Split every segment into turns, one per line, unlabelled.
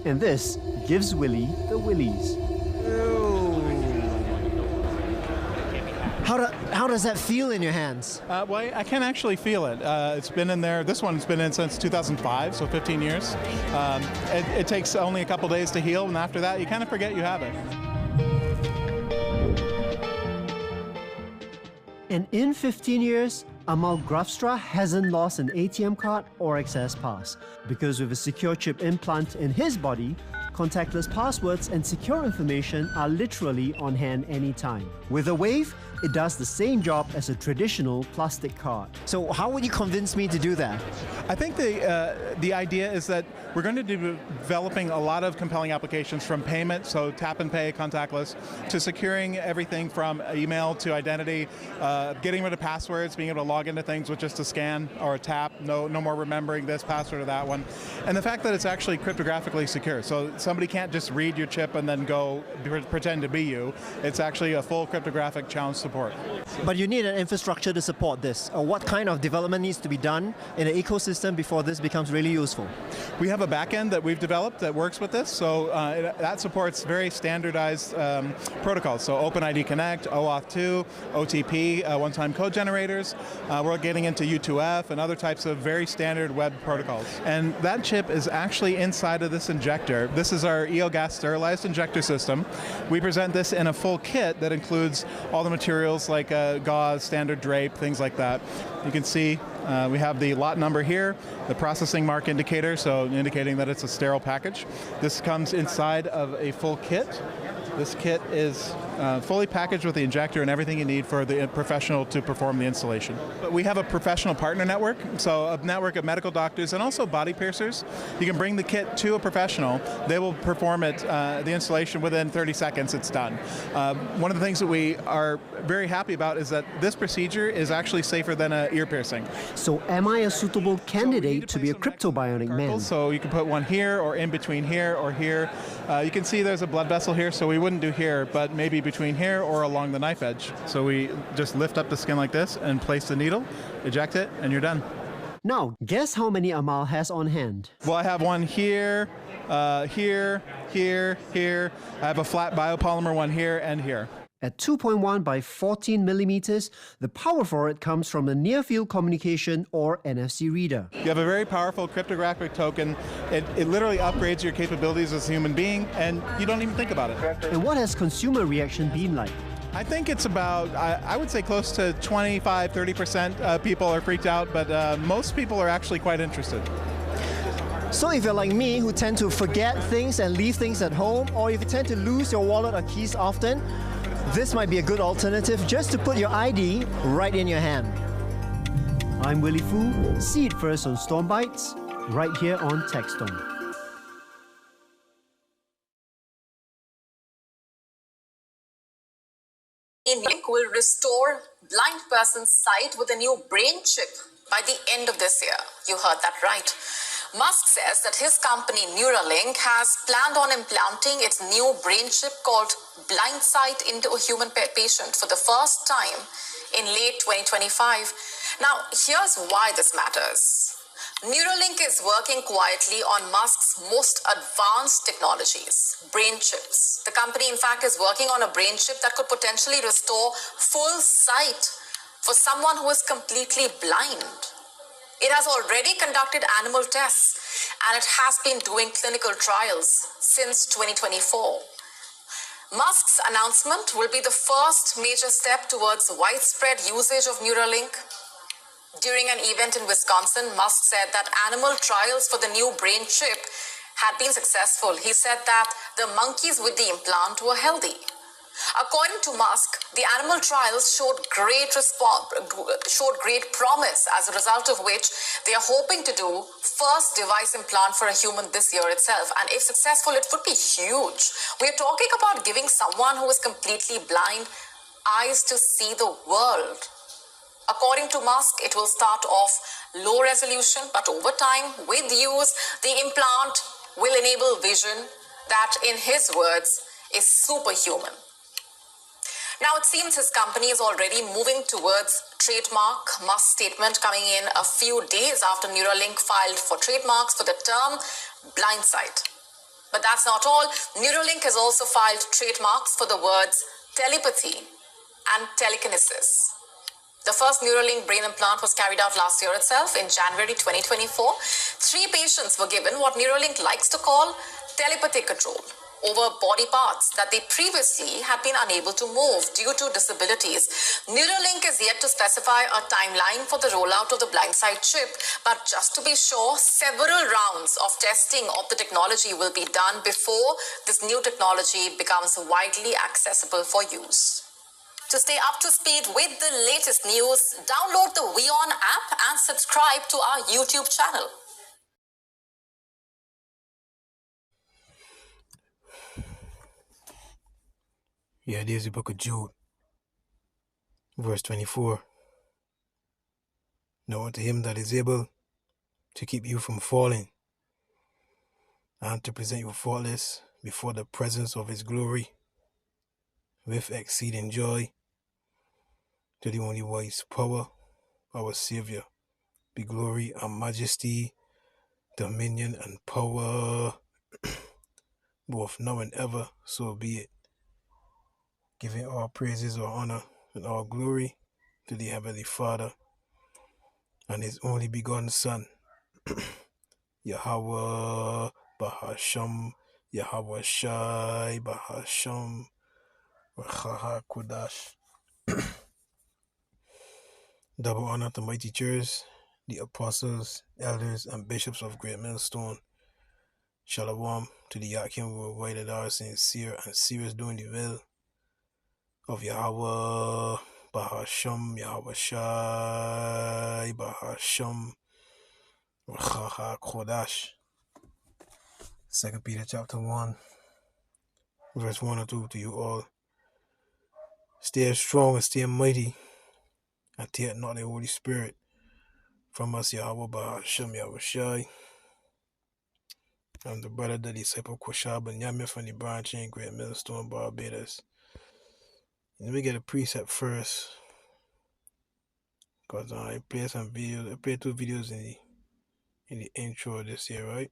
And this gives Willie the willies.
How does that feel in your hands?
Well, I can actually feel it. It's been in there. This one's been in since 2005, so 15 years. It takes only a couple days to heal, and after that, you kind of forget you have it.
And in 15 years, Amal Grafstra hasn't lost an ATM card or access pass, because with a secure chip implant in his body, contactless passwords and secure information are literally on hand anytime. With a Wave, it does the same job as a traditional plastic card.
So how would you convince me to do that?
I think the idea is that we're going to be developing a lot of compelling applications, from payment, so tap and pay, contactless, to securing everything from email to identity, getting rid of passwords, being able to log into things with just a scan or a tap, no more remembering this password or that one. And the fact that it's actually cryptographically secure, so somebody can't just read your chip and then go pretend to be you. It's actually a full cryptographic challenge support.
But you need an infrastructure to support this. What kind of development needs to be done in the ecosystem before this becomes really useful?
We have a backend that we've developed that works with this, so that supports very standardized protocols. So OpenID Connect, OAuth 2, OTP, one-time code generators. We're getting into U2F and other types of very standard web protocols. And that chip is actually inside of this injector. This is our EOGAS sterilized injector system. We present this in a full kit that includes all the materials like gauze, standard drape, things like that. You can see we have the lot number here, the processing mark indicator, so indicating that it's a sterile package. This comes inside of a full kit. This kit is fully packaged with the injector and everything you need for the professional to perform the installation. But we have a professional partner network, so a network of medical doctors and also body piercers. You can bring the kit to a professional. They will perform it, the installation within 30 seconds, it's done. One of the things that we are very happy about is that this procedure is actually safer than an ear piercing.
So am I a suitable candidate to be a cryptobionic man?
So you can put one here or in between here or here. You can see there's a blood vessel here, so we wouldn't do here, but maybe between here or along the knife edge. So we just lift up the skin like this and place the needle, eject it, and you're done.
Now, guess how many Amal has on hand?
Well, I have one here, here, here, here. I have a flat biopolymer one here and here.
At 2.1 by 14 millimeters, the power for it comes from the Near Field Communication or NFC reader.
You have a very powerful cryptographic token. It literally upgrades your capabilities as a human being, and you don't even think about it.
And what has consumer reaction been like?
I think it's about, I would say close to 25, 30% people are freaked out, but most people are actually quite interested.
So if you're like me, who tend to forget things and leave things at home, or if you tend to lose your wallet or keys often, this might be a good alternative just to put your ID right in your hand.
I'm Willie Foo. See it first on Storm Bites, right here on TechStorm.
Neuralink will restore blind person's sight with a new brain chip by the end of this year. You heard that right. Musk says that his company Neuralink has planned on implanting its new brain chip called BlindSight into a human patient for the first time in late 2025. Now, here's why this matters. Neuralink is working quietly on Musk's most advanced technologies, brain chips. The company, in fact, is working on a brain chip that could potentially restore full sight for someone who is completely blind. It has already conducted animal tests, and it has been doing clinical trials since 2024. Musk's announcement will be the first major step towards widespread usage of Neuralink. During an event in Wisconsin, Musk said that animal trials for the new brain chip had been successful. He said that the monkeys with the implant were healthy. According to Musk, the animal trials showed great promise, as a result of which they are hoping to do first device implant for a human this year itself. And if successful, it would be huge. We are talking about giving someone who is completely blind eyes to see the world. According to Musk, it will start off low resolution, but over time, with use, the implant will enable vision that, in his words, is superhuman. Now, it seems his company is already moving towards trademark. Musk's statement coming in a few days after Neuralink filed for trademarks for the term BlindSight. But that's not all. Neuralink has also filed trademarks for the words telepathy and telekinesis. The first Neuralink brain implant was carried out last year itself in January 2024. 3 patients were given what Neuralink likes to call telepathic control over body parts that they previously had been unable to move due to disabilities. Neuralink is yet to specify a timeline for the rollout of the blindside chip, but just to be sure, several rounds of testing of the technology will be done before this new technology becomes widely accessible for use. To stay up to speed with the latest news, download the WION app and subscribe to our YouTube channel.
Yeah, there's the book of Jude, verse 24. Now unto him that is able to keep you from falling, and to present you faultless before the presence of his glory, with exceeding joy, to the only wise power, our Savior, be glory and majesty, dominion and power, both now and ever, so be it. Giving all praises, all honor, and all glory to the Heavenly Father and his only begotten Son, Yahweh Bahasham, Yahweh Shai Bahasham, Rachaha Kodash. Double honor to my teachers, the apostles, elders, and bishops of Great Millstone. Shalom to the Yakim worldwide that are sincere and serious doing the will of Yahweh Bahasham, Yahweh Shai Bahasham, Rachaha Kodash. 2 Peter chapter 1, verse 1 or 2 to you all. Stay strong and stay mighty, and take not the Holy Spirit from us, Yahweh Bahasham, Yahweh Shai. I'm the brother, the disciple Koshab and Yamir from the branch in Great Millstone, Barbados. Let me get a precept first, because I play some videos. I play 2 videos in the intro this year, right?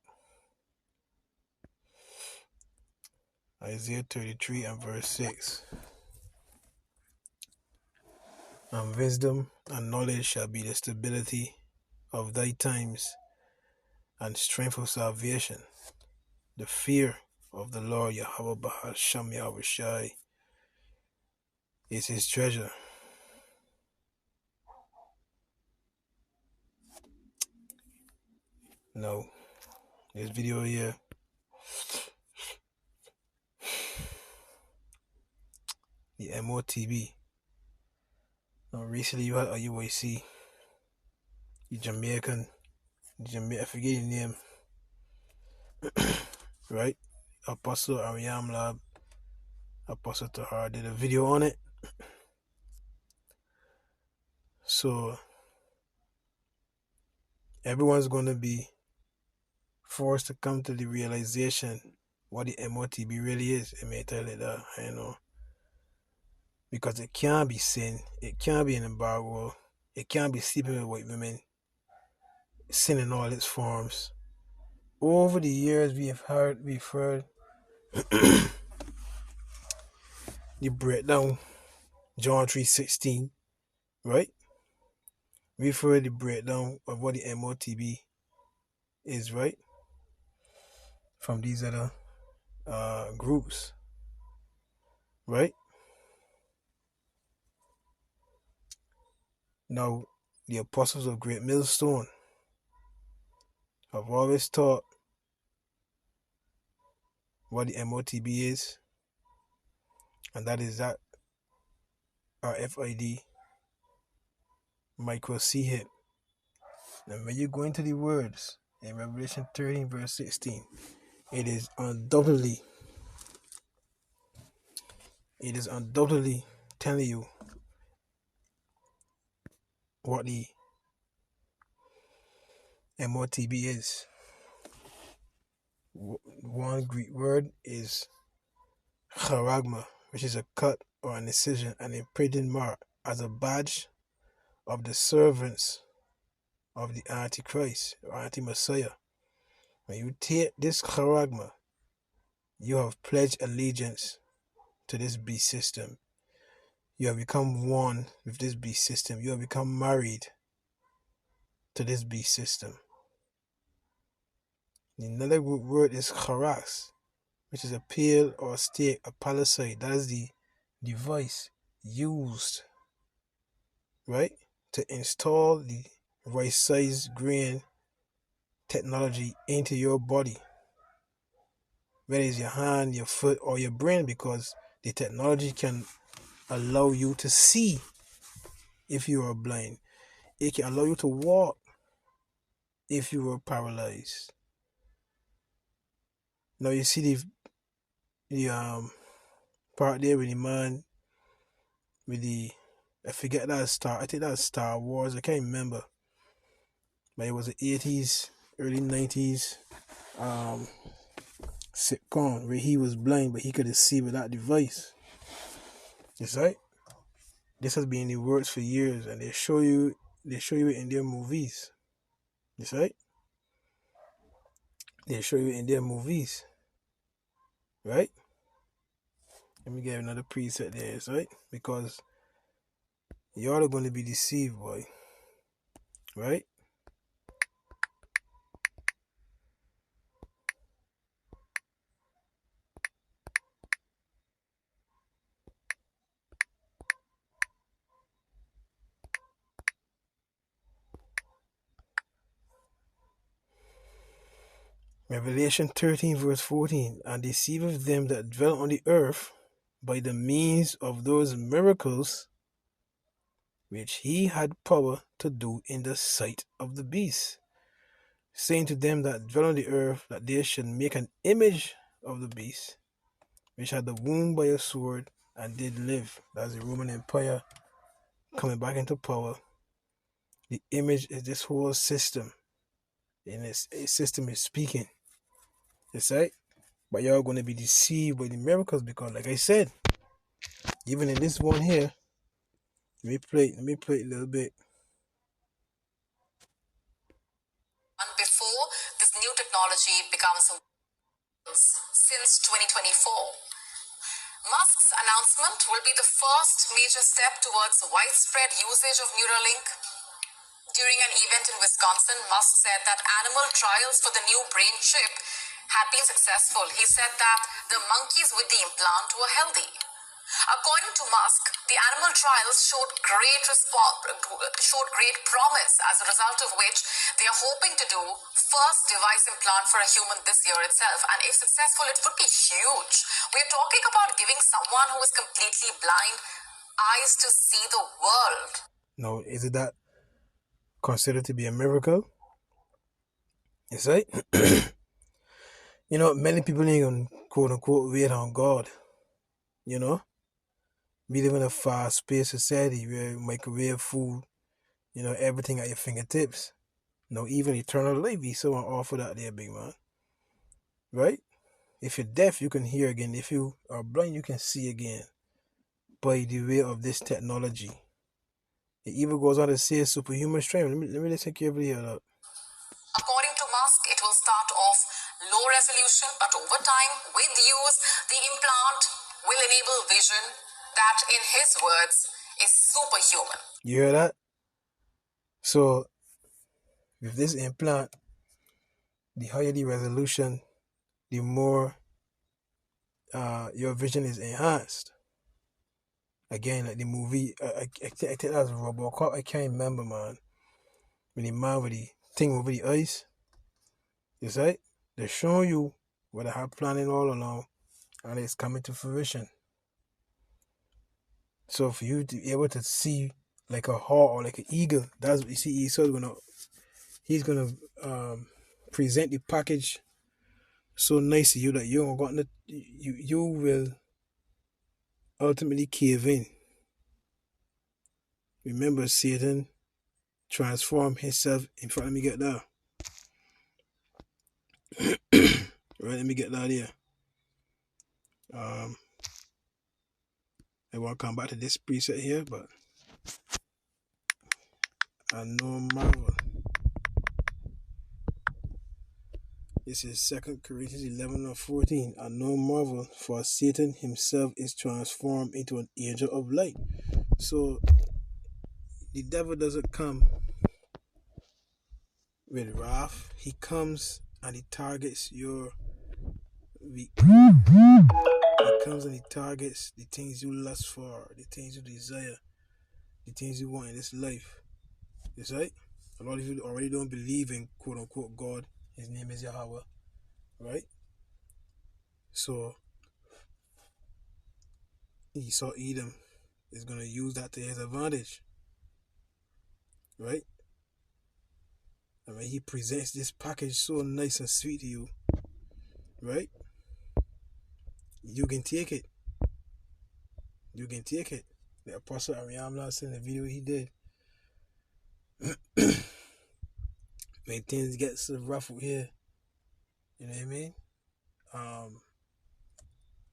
Isaiah 33 and verse 6. And wisdom and knowledge shall be the stability of thy times, and strength of salvation. The fear of the Lord Yahweh Bahasham Yahweh Shai is his treasure. Now, this video here, the MOTB. Now, recently you had a UAC, the Jamaican, I forget his name, right? Apostle Ariam Lab, Apostle Tahar did a video on it. So, everyone's going to be forced to come to the realization what the MOTB really is. It may tell it that, I know. Because it can't be sin, it can't be an embargo, it can't be sleeping with white women, sin in all its forms. Over the years we've heard the breakdown, John 3:16, right? We've heard the breakdown of what the MOTB is, right? From these other groups, right? Now, the apostles of Great Millstone have always taught what the MOTB is, and that is that RFID micro C-hip. And when you go into the words in Revelation 13 verse 16, it is undoubtedly telling you what the MOTB is. One Greek word is charagma, which is a cut or an incision, an imprinted mark as a badge of the servants of the Antichrist or Anti-Messiah. When you take this charagma You have pledged allegiance to this beast system. You have become one with this beast system. You have become married to this beast system. Another word is haras, which is a pale or a stake, a palisade. That is the device used, right, to install the right size grain technology into your body, whether it's your hand, your foot, or your brain, because the technology can allow you to see if you are blind. It can allow you to walk if you are paralyzed. Now you see the part there with the man with the, I forget that star. I think that's Star Wars. I can't remember, but it was the 80s, early 90s sitcom where he was blind but he could see with that device. That's right. This has been in the works for years, and they show you it in their movies. That's right. They show you in their movies, right? Let me get another preset there, right? Because y'all are going to be deceived, boy. Right? Revelation 13 verse 14, and deceiveth them that dwell on the earth by the means of those miracles which he had power to do in the sight of the beast, saying to them that dwell on the earth that they should make an image of the beast, which had the wound by a sword and did live. That's the Roman Empire coming back into power. The image is this whole system, and its system is speaking. That's right. But y'all going to be deceived by the miracles, because, like I said, even in this one here, let me play it a little bit.
And before this new technology becomes since 2024. Musk's announcement will be the first major step towards widespread usage of Neuralink. During an event in Wisconsin, Musk said that animal trials for the new brain chip had been successful. He said that the monkeys with the implant were healthy. According to Musk, the animal trials showed great promise, as a result of which they are hoping to do first device implant for a human this year itself. And if successful, it would be huge. We're talking about giving someone who is completely blind eyes to see the world.
Now, is it that considered to be a miracle? Yes, right? You know, many people ain't gonna quote unquote wait on God. You know? We live in a fast-paced society where microwave food, you know, everything at your fingertips. No, even eternal life be so on offer that there, big man. Right? If you're deaf, you can hear again. If you are blind, you can see again. By the way of this technology. It even goes on to say superhuman strength. Let me listen carefully here. Look.
According to Musk, it will start off low resolution, but over time, with use, the implant will enable vision that, in his words, is superhuman.
You hear that? So, with this implant, the higher the resolution, the more your vision is enhanced. Again, like the movie, I think that was Robocop. I can't remember, man. When the man with the thing over the ice, you see, they're showing you what I have planning all along, and it's coming to fruition. So for you to be able to see like a hawk or like an eagle, that's what you see. He's gonna present the package so nice to you that you will ultimately cave in. Remember, Satan transformed himself. In fact, let me get that. Right, let me get that here. I want to come back to this preset here, but I know marvel. This is 2 Corinthians 11:14. And no marvel, for Satan himself is transformed into an angel of light. So the devil doesn't come with wrath. He comes and he targets your weak. He comes and he targets the things you lust for, the things you desire, the things you want in this life. That's right? A lot of you already don't believe in quote unquote God. His name is Yahweh. Right? So Esau Edom is going to use that to his advantage. Right? I mean, he presents this package so nice and sweet to you. Right? You can take it. You can take it. The Apostle Ariamla said in the video he did. When things get so rough here, you know what I mean?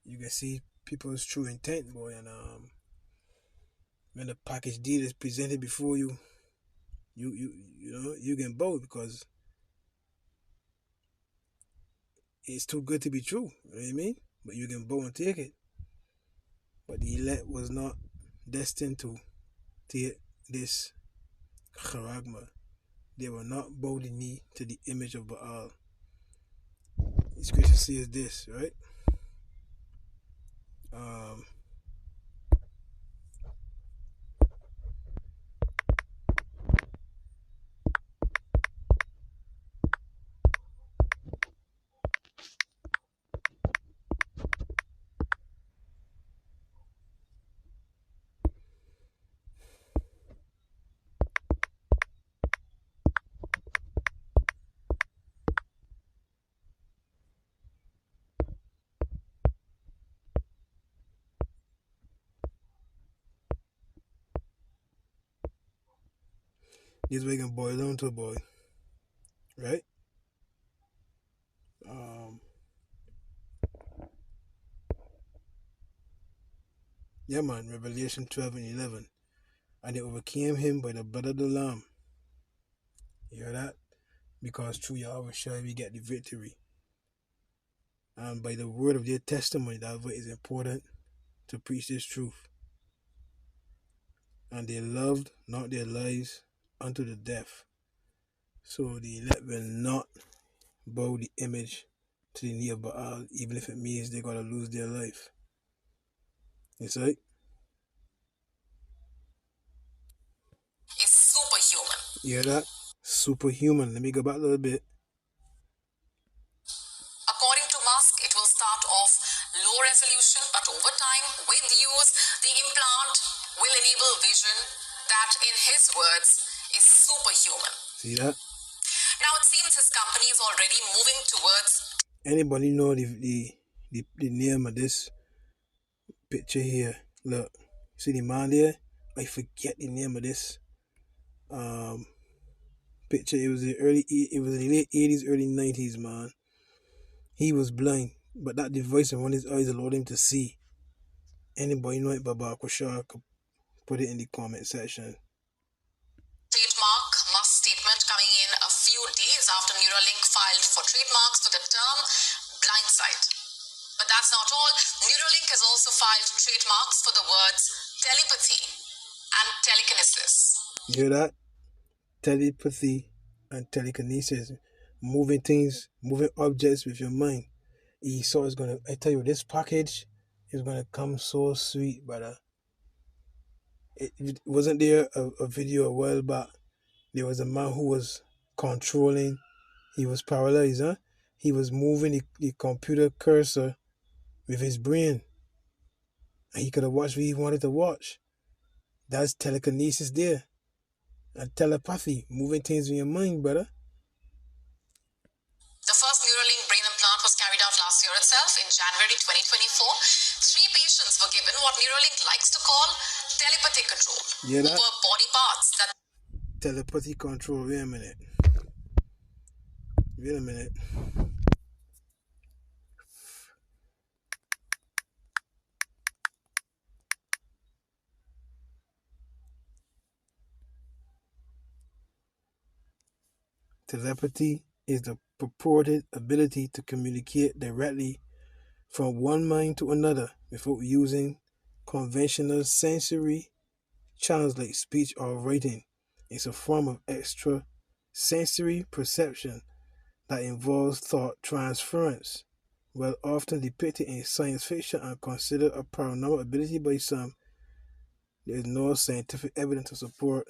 You can see people's true intent, boy, and when the package deal is presented before you, you can bow because it's too good to be true. You know what I mean? But you can bow and take it. But the elect was not destined to take this charagma. They will not bow the knee to the image of Baal. The scripture says this, right? This way can boil down to a boy, right? Yeah, man, Revelation 12:11. And they overcame him by the blood of the Lamb. You hear that? Because through Yahweh shall we get the victory. And by the word of their testimony, that is important to preach this truth. And they loved not their lives unto the death. So the elect will not bow the image to the knee of Baal, even if it means they're going to lose their life. You see?
Is superhuman.
You hear that? Superhuman. Let me go back a little bit.
According to Musk, it will start off low resolution, but over time, with use, the implant will enable vision that, in his words, is superhuman.
See that?
Now, it seems his company is already moving towards...
Anybody know the name of this picture here? Look, see the man there? I forget the name of this picture. It was in the late 80s, early 90s, man. He was blind, but that device around his eyes allowed him to see. Anybody know it, Baba Koshar, could put it in the comment section.
Trademark Musk statement coming in a few days after Neuralink filed for trademarks for the term blindsight. But that's not all. Neuralink has also filed trademarks for the words telepathy and telekinesis.
You hear that? Telepathy and telekinesis. Moving things, moving objects with your mind. Esau is going to, I tell you, this package is going to come so sweet, brother. It wasn't there a video a while back? There was a man who was controlling, he was paralyzed, huh? He was moving the computer cursor with his brain. And he could have watched what he wanted to watch. That's telekinesis there. And telepathy, moving things in your mind, brother.
The first Neuralink brain implant was carried out last year itself in January 2024. 3 patients were given what Neuralink likes to call telepathic control over body parts. That
telepathy control. Wait a minute. Telepathy is the purported ability to communicate directly from one mind to another without using conventional sensory channels like speech or writing. It's a form of extra sensory perception that involves thought transference. While often depicted in science fiction and considered a paranormal ability by some, there is no scientific evidence to support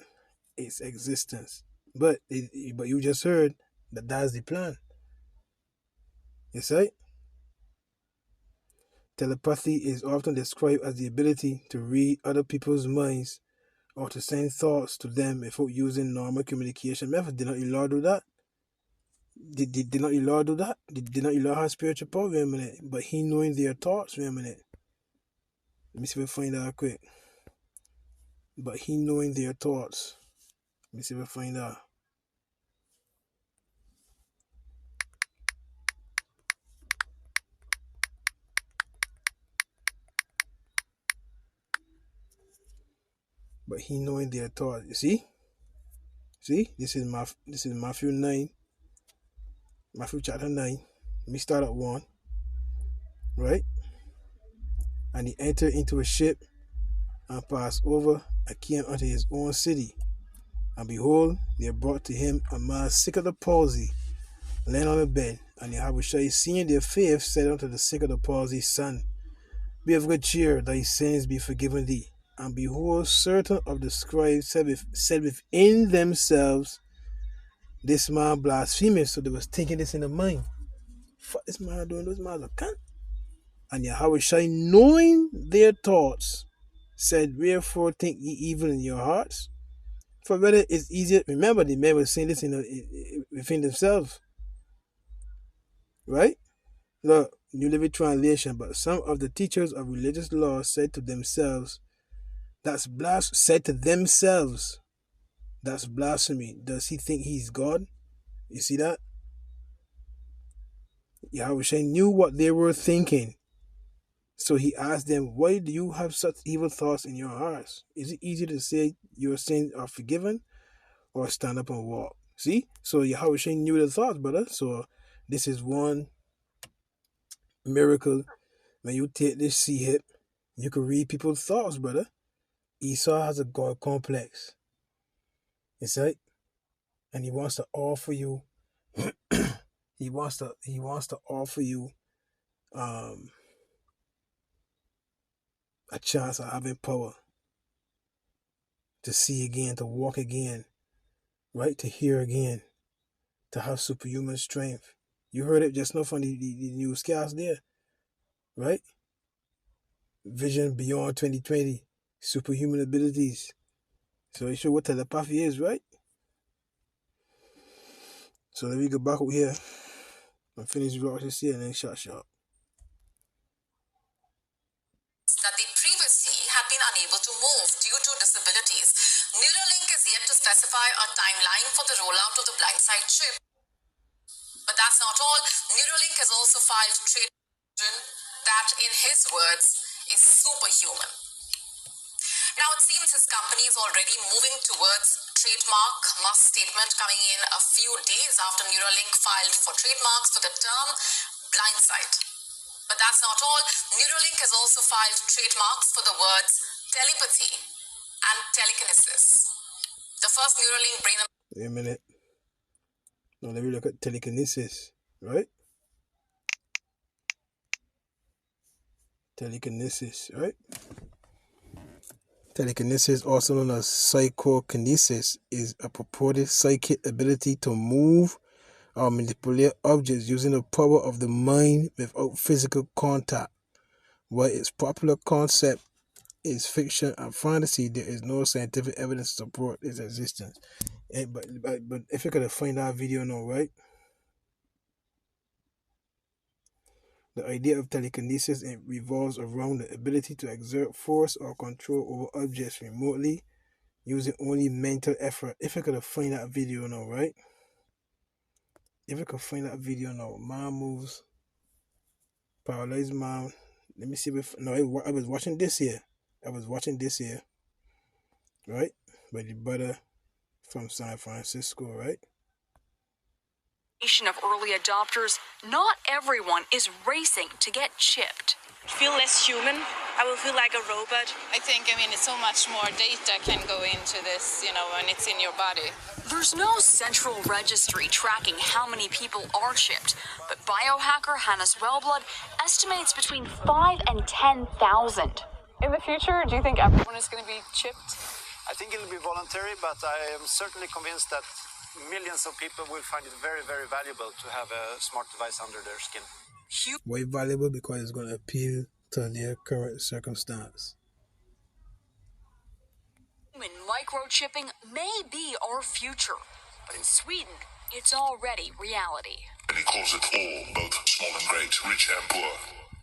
its existence. But you just heard that that's the plan. You see? Telepathy is often described as the ability to read other people's minds or to send thoughts to them without using normal communication methods. Did not Elor do that? Did not Elor do that? Did not Elor have spiritual power? Wait a minute. But he knowing their thoughts? Wait a minute. Let me see if I find out quick. But he knowing their thoughts. Let me see if I find out. But he knowing their thoughts. You see? See? This is Matthew 9. Matthew chapter 9. Let me start at 1. Right? And he entered into a ship and passed over and came unto his own city. And behold, they brought to him a man sick of the palsy, laying on a bed. And Yahushua, seeing their faith, said unto the sick of the palsy, Son, be of good cheer, thy sins be forgiven thee. And behold, certain of the scribes said within themselves, this man blasphemeth. So they was thinking this in the mind. What this man doing? This man's a cunt. And Yahushua, knowing their thoughts, said, wherefore think ye evil in your hearts? For whether it's easier, remember the men were saying this within themselves. Right? Look, New Living Translation, but some of the teachers of religious law said to themselves, that's blasphemy. Does he think he's God? You see that? Yahushua knew what they were thinking. So he asked them, why do you have such evil thoughts in your hearts? Is it easier to say your sins are forgiven or stand up and walk? See? So Yahushua knew the thoughts, brother. So this is one miracle. When you take this sea hip, you can read people's thoughts, brother. Esau has a God complex. You see? And he wants to offer you he wants to offer you a chance of having power. To see again, to walk again, right? To hear again, to have superhuman strength. You heard it just now from the newscast there, right? Vision beyond 2020, superhuman abilities. So you show what telepathy is, right? So let me go back over here and finish what this here and then shut.
That they previously have been unable to move due to disabilities. Neuralink is yet to specify a timeline for the rollout of the blindside chip. But that's not all. Neuralink has also filed trademark that, in his words, is superhuman. Now, it seems his company is already moving towards trademark. Musk's statement coming in a few days after Neuralink filed for trademarks for the term blindside. But that's not all. Neuralink has also filed trademarks for the words telepathy and telekinesis. The first Neuralink brain...
Wait a minute. Now let me look at telekinesis, right? Telekinesis, right? Telekinesis, also known as psychokinesis, is a purported psychic ability to move or manipulate objects using the power of the mind without physical contact. While its popular concept is fiction and fantasy, there is no scientific evidence to support its existence. But if you could find that video now, right? The idea of telekinesis revolves around the ability to exert force or control over objects remotely using only mental effort. If you could find that video now, right? If you could find that video now, man moves, paralyzed man. Let me see if I was watching this here. Right? By the brother from San Francisco, right?
Of early adopters, not everyone is racing to get chipped.
Feel less human. I will feel like a robot.
I think, it's so much more data can go into this, when it's in your body.
There's no central registry tracking how many people are chipped, but biohacker Hannes Wellblood estimates between 5 and 10,000.
In the future, do you think everyone is going to be chipped?
I think it'll be voluntary, but I am certainly convinced that millions of people will find it very, very valuable to have a smart device under their skin.
Why valuable? Because it's going to appeal to their current circumstance.
Human microchipping may be our future, but in Sweden, it's already reality.
And he calls it all, both small and great, rich and poor,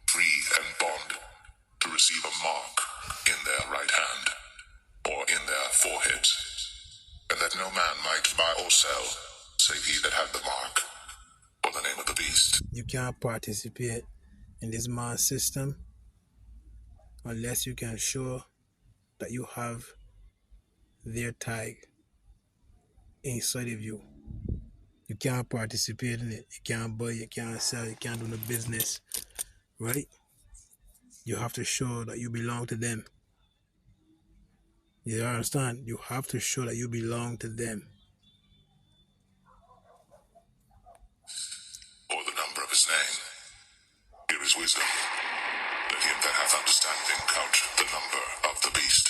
free and bond, to receive a mark in their right hand or in their foreheads, and that no man might buy or sell, save he that had the mark or the name of the beast.
You can't participate in this man's system unless you can show that you have their tag inside of you. You can't participate in it. You can't buy, you can't sell, you can't do no business, right? You have to show that you belong to them. You understand? You have to show that you belong to them.
Or the number of his name. Here is wisdom. Let him that hath understanding count the number of the beast.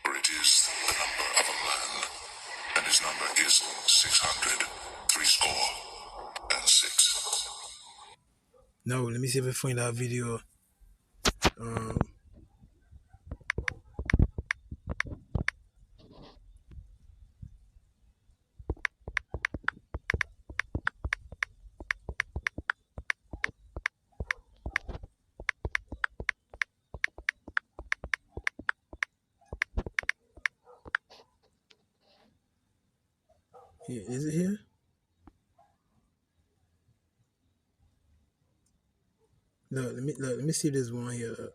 For it is the number of a man, and his number is 600, 6.
Now, let me see if I find that video. Here, is it here? No, let me see this one here.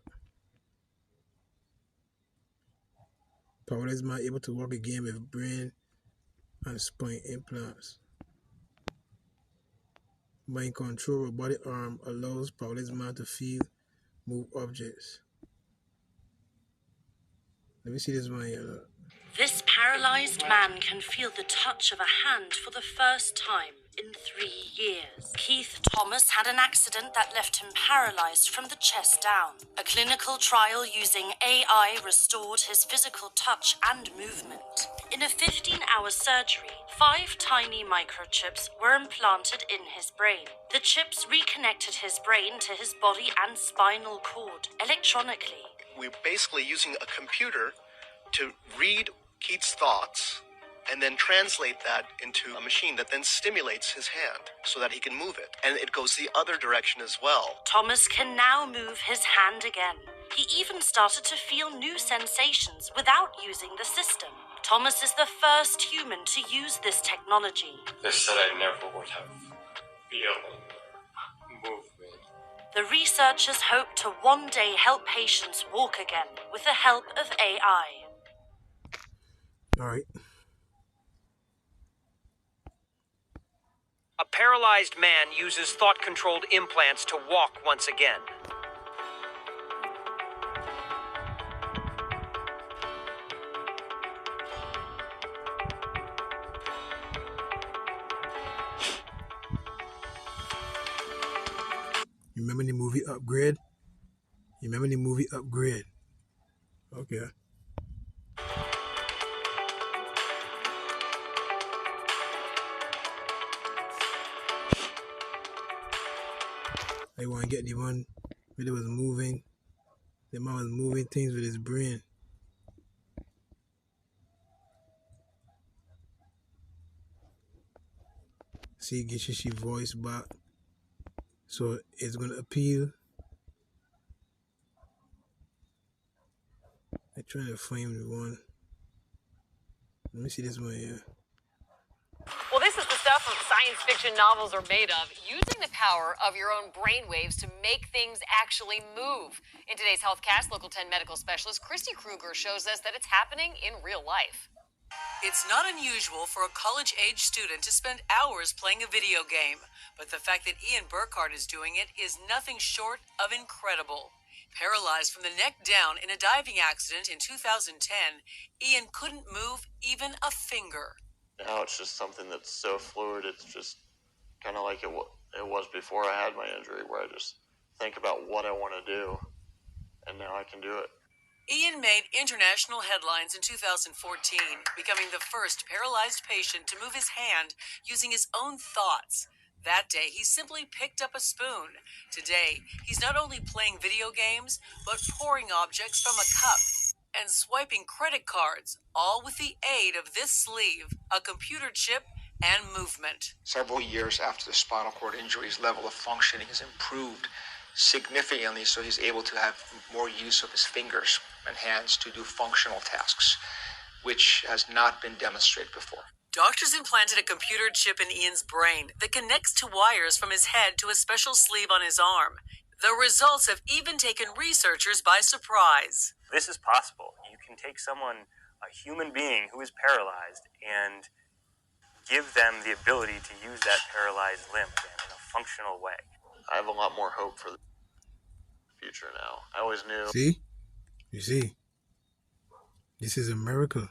Powerless man able to walk again with brain and spine implants. Mind control robotic arm allows powerless man to feel, move objects. Let me see this one here.
This paralyzed man can feel the touch of a hand for the first time in 3 years. Keith Thomas had an accident that left him paralyzed from the chest down. A clinical trial using AI restored his physical touch and movement. In a 15-hour surgery, 5 tiny microchips were implanted in his brain. The chips reconnected his brain to his body and spinal cord electronically.
We're basically using a computer to read Keith's thoughts and then translate that into a machine that then stimulates his hand so that he can move it. And it goes the other direction as well.
Thomas can now move his hand again. He even started to feel new sensations without using the system. Thomas is the first human to use this technology.
They said I never would have feel movement.
The researchers hope to one day help patients walk again with the help of AI.
All right.
A paralyzed man uses thought-controlled implants to walk once again.
You remember the movie Upgrade? Okay. I want to get the one where it was moving. The man was moving things with his brain. See, get your voice back. So it's going to appeal. I'm trying to find the one. Let me see this one here.
Well, this is the stuff science fiction novels are made of, using the power of your own brainwaves to make things actually move. In today's HealthCast, Local 10 medical specialist Christy Kruger shows us that it's happening in real life.
It's not unusual for a college-age student to spend hours playing a video game, but the fact that Ian Burkhart is doing it is nothing short of incredible. Paralyzed from the neck down in a diving accident in 2010, Ian couldn't move even a finger.
Now it's just something that's so fluid. It's just kind of like it was before I had my injury, where I just think about what I want to do, and now I can do it.
Ian made international headlines in 2014, becoming the first paralyzed patient to move his hand using his own thoughts. That day, he simply picked up a spoon. Today, he's not only playing video games, but pouring objects from a cup and swiping credit cards, all with the aid of this sleeve, a computer chip, and movement.
Several years after the spinal cord injury, his level of functioning has improved significantly, so he's able to have more use of his fingers and hands to do functional tasks, which has not been demonstrated before.
Doctors implanted a computer chip in Ian's brain that connects to wires from his head to a special sleeve on his arm. The results have even taken researchers by surprise.
This is possible. You can take someone, a human being who is paralyzed, and give them the ability to use that paralyzed limb again in a functional way.
I have a lot more hope for the future now. I always knew.
See? You see? This is a miracle.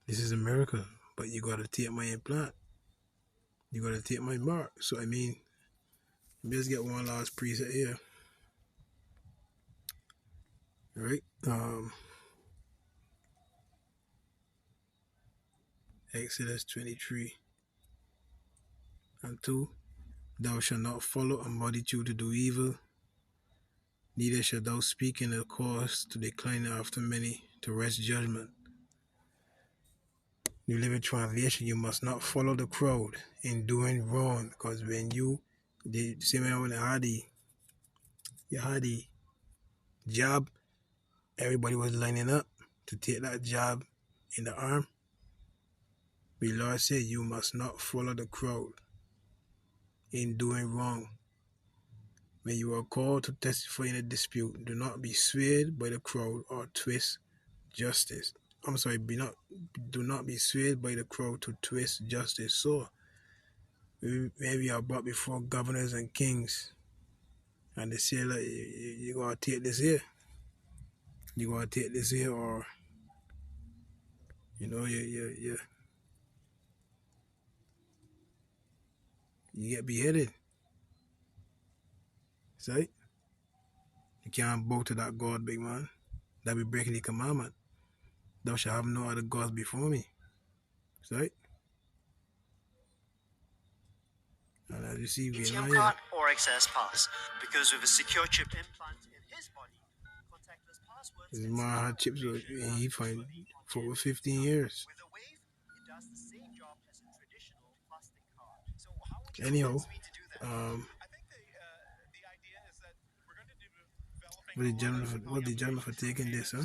This is a miracle. But you gotta take my implant. You gotta take my mark. So I mean, let's get one last preset here. Alright. Exodus 23:2. Thou shalt not follow a multitude to do evil, neither shalt thou speak in a cause to decline after many, to wrest judgment. New Living Translation, you must not follow the crowd in doing wrong, because when you, the same way when you had the job, everybody was lining up to take that job in the arm. The Lord said, you must not follow the crowd in doing wrong. When you are called to testify in a dispute, do not be swayed by the crowd or twist justice. Do not be swayed by the crowd to twist justice. So, when we are brought before governors and kings, and they say, like, you gotta take this here. You gotta take this here, or, you know, you get beheaded. See? You can't bow to that God, big man. That be breaking the commandment. Thou shalt have no other gods before me. See? And as you see,
ATM card or access pass, because with a secure chip implant in his body, contactless passwords.
This man had chips and he find for over 15 years.
With a wave, it does the same job as a traditional plastic card. So how would you
Anyhow,
convince me to do that?
what the gentleman for taking this, huh?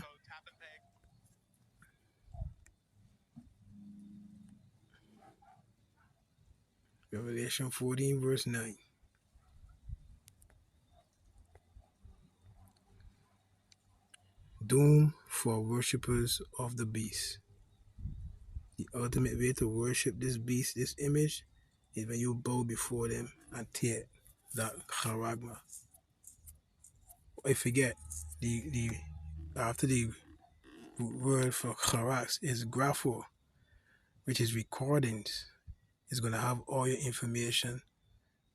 Revelation 14 verse 9. Doom for worshippers of the beast. The ultimate way to worship this beast, this image, is when you bow before them and take that charagma. I forget, after the word for charax is grapho, which is recordings. It's going to have all your information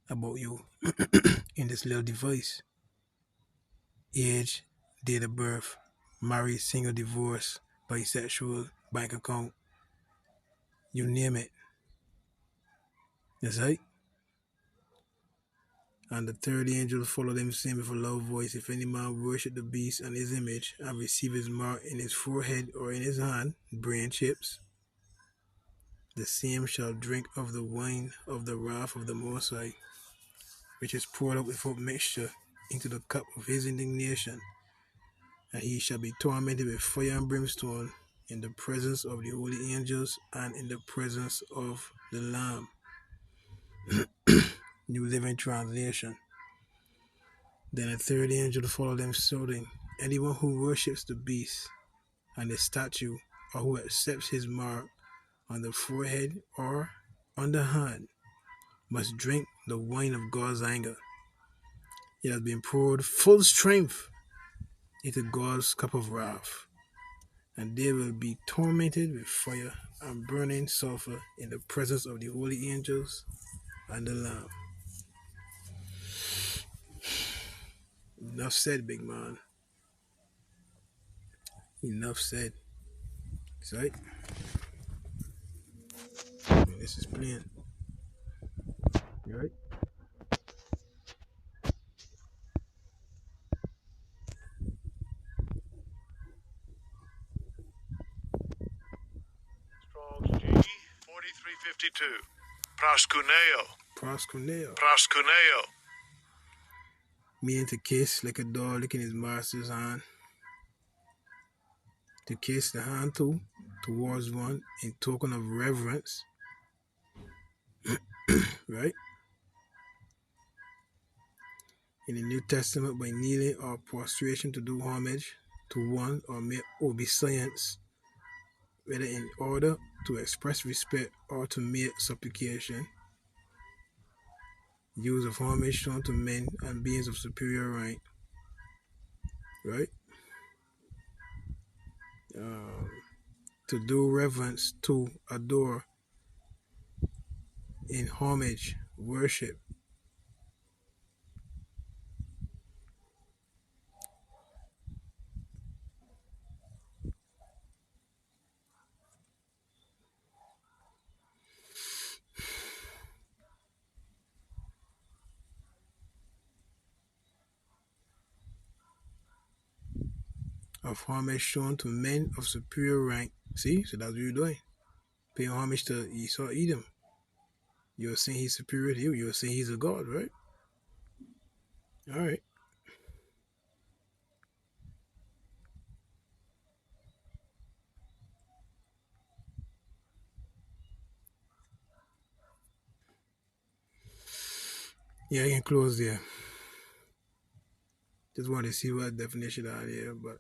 about you in this little device. Age, date of birth, married, single, divorce, bisexual, bank account, you name it. That's right. And the third angel followed them, saying with a loud voice, if any man worship the beast and his image, and receive his mark in his forehead or in his hand, brain chips, the same shall drink of the wine of the wrath of the Most High, which is poured out without mixture into the cup of his indignation, and he shall be tormented with fire and brimstone in the presence of the holy angels and in the presence of the Lamb. New Living Translation. Then a third angel followed them, shouting, anyone who worships the beast and the statue or who accepts his mark on the forehead or on the hand must drink the wine of God's anger. It has been poured full strength into God's cup of wrath, and they will be tormented with fire and burning sulfur in the presence of the holy angels and the Lamb. Enough said, big man. Enough said. Right? This is plain. Right?
Strong's G 4352. Proskuneo.
Meaning to kiss like a dog licking his master's hand. To kiss the hand too, towards one in token of reverence. Right? In the New Testament, by kneeling or prostration to do homage to one or make obeisance, whether in order to express respect or to make supplication. Use of homage shown to men and beings of superior rank. Right? To do reverence, to adore, in homage, worship. Of homage shown to men of superior rank. See? So that's what you're doing. Paying homage to Esau Edom. You're saying he's superior to you. You're saying he's a god, right? Alright. Yeah, I can close there. Just want to see what definition out here, but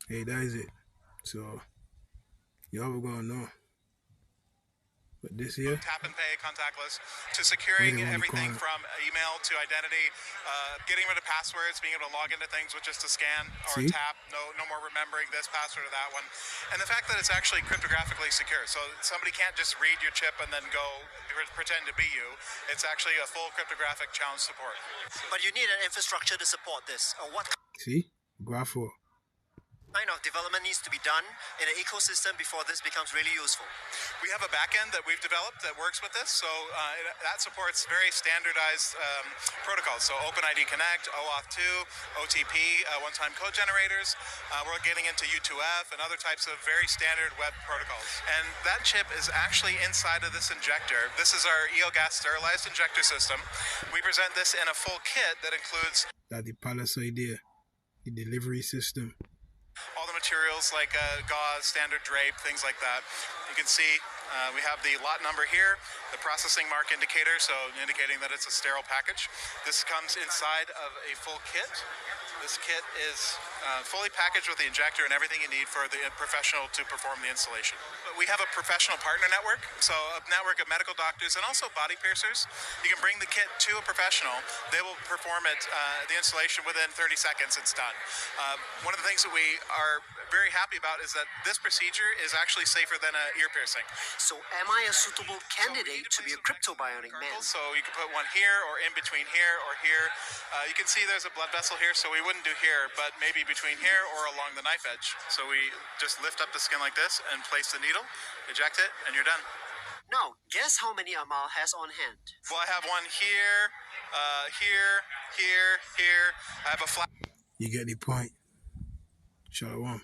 hey, that is it. So y'all were gonna know. But this here,
tap and pay contactless, to securing everything from email to identity, getting rid of passwords, being able to log into things with just a scan or a tap. No more remembering this password or that one. And the fact that it's actually cryptographically secure, so somebody can't just read your chip and then go pretend to be you. It's actually a full cryptographic challenge support.
But you need an infrastructure to support this. What
see, Grapho.
kind of development needs to be done in an ecosystem before this becomes really useful?
We have a backend that we've developed that works with this, so that supports very standardized protocols. So OpenID Connect, OAuth 2, OTP, one-time code generators. We're getting into U2F and other types of very standard web protocols. And that chip is actually inside of this injector. This is our EOGAS sterilized injector system. We present this in a full kit that includes
That's the Palace idea, the delivery system.
all the materials like gauze, standard drape, things like that. You can see we have the lot number here, the processing mark indicator, so indicating that it's a sterile package. This comes inside of a full kit. This kit is fully packaged with the injector and everything you need for the professional to perform the installation. We have a professional partner network, so a network of medical doctors and also body piercers. You can bring the kit to a professional. They will perform it, the installation within 30 seconds, it's done. One of the things that we are very happy about is that this procedure is actually safer than an ear piercing.
So am I a suitable candidate to be a cryptobionic man?
So you can put one here or in between here or here. You can see there's a blood vessel here, so we wouldn't do here, but maybe between here or along the knife edge. So we just lift up the skin like this and place the needle, eject it, and you're done.
Now, guess how many Amal has on hand?
Well, I have one here, here. I have a flat.
You get the point. Shalom.